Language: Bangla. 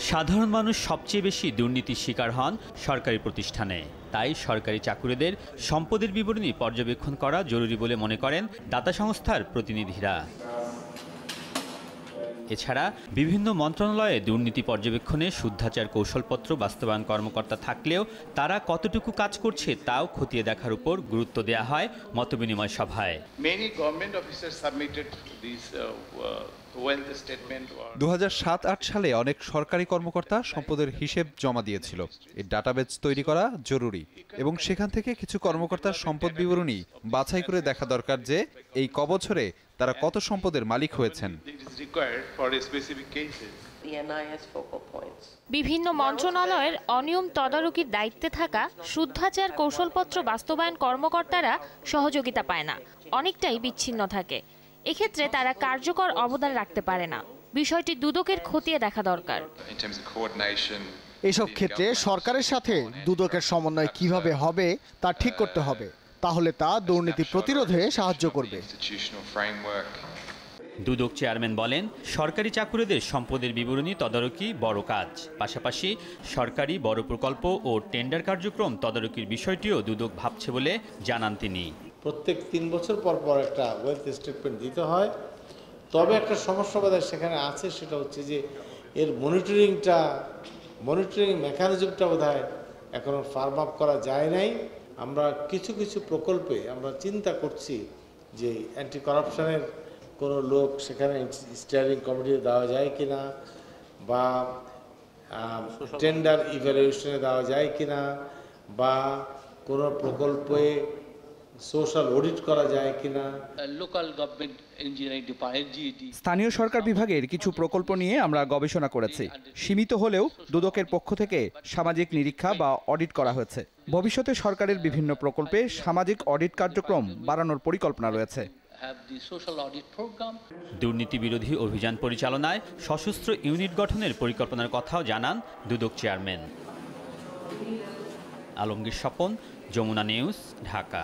সাধারণ মানুষ সবচেয়ে বেশি দুর্নীতির শিকার হন সরকারি প্রতিষ্ঠানে। তাই সরকারি চাকুরিদের সম্পদের বিবরণী পর্যবেক্ষণ করা জরুরি বলে মনে করেন দাতা সংস্থার প্রতিনিধিরা। এছাড়া বিভিন্ন মন্ত্রণালয়ে দুর্নীতি পর্যবেক্ষণে শুদ্ধাচার কৌশলপত্র বাস্তবায়ন কর্মকর্তা থাকলেও তারা কতটুকু কাজ করছে তাও খতিয়ে দেখার উপর গুরুত্ব দেওয়া হয় মতবিনিময় সভায়। 2007-08 সালে অনেক সরকারি কর্মকর্তা সম্পদের হিসেব জমা দিয়েছিল। এর ডাটাবেজ তৈরি করা জরুরি এবং সেখান থেকে কিছু কর্মকর্তার সম্পদ বিবরণী বাছাই করে দেখা দরকার যে এই কবছরে তারা কত সম্পদের মালিক হয়েছেন। বিভিন্ন মন্ত্রণালয়ের অনিয়ম তদারকির দায়িত্বে থাকা শুদ্ধাচার কৌশলপত্র বাস্তবায়ন কর্মকর্তারা সহযোগিতা পায় না, অনেকটাই বিচ্ছিন্ন থাকে। এক্ষেত্রে তারা কার্যকর অবদান রাখতে পারে না। বিষয়টি দুদকের খতিয়ে দেখা দরকার। এসব ক্ষেত্রে সরকারের সাথে দুদকের সমন্বয় কিভাবে হবে তা ঠিক করতে হবে, তাহলে তা দুর্নীতি প্রতিরোধে সাহায্য করবে। দুদক চেয়ারম্যান বলেন, সরকারি চাকুরিদের সম্পদের বিবরণী তদারকি বড় কাজ, পাশাপাশি সরকারি বড় প্রকল্প ও টেন্ডার কার্যক্রম তদারকির বিষয়টিও দুদক ভাবছে বলে জানান তিনি। প্রত্যেক 3 বছর পর পর একটা ওয়েলথ স্টেটমেন্ট দিতে হয়, তবে একটা সমস্যা বোধহয় সেখানে আছে, সেটা হচ্ছে যে এর মনিটরিং মেকানিজমটা বোধহয় এখনো ফার্ম আপ করা যায় নাই। আমরা কিছু কিছু প্রকল্পে আমরা চিন্তা করছি যে অ্যান্টি করাপশনের কোনো লোক সেখানে স্টিয়ারিং কমিটিতে দেওয়া যায় কিনা, বা টেন্ডার ইভ্যালুয়েশনে দেওয়া যায় কিনা, বা কোনো প্রকল্পে সোশ্যাল অডিট করা যায় কিনা। স্থানীয় সরকার বিভাগের কিছু প্রকল্প নিয়ে আমরা গবেষণা করেছি। সীমিত হলেও দুদকের পক্ষ থেকে সামাজিক নিরীক্ষা বা অডিট করা হয়েছে। ভবিষ্যতে সরকারের বিভিন্ন প্রকল্পে সামাজিক অডিট কার্যক্রম বাড়ানোর পরিকল্পনা রয়েছে। দুর্নীতি বিরোধী অভিযান পরিচালনায় সশস্ত্র ইউনিট গঠনের পরিকল্পনার কথাও জানান দুদক চেয়ারম্যান। আলমগীর স্বপন, যমুনা নিউজ, ঢাকা।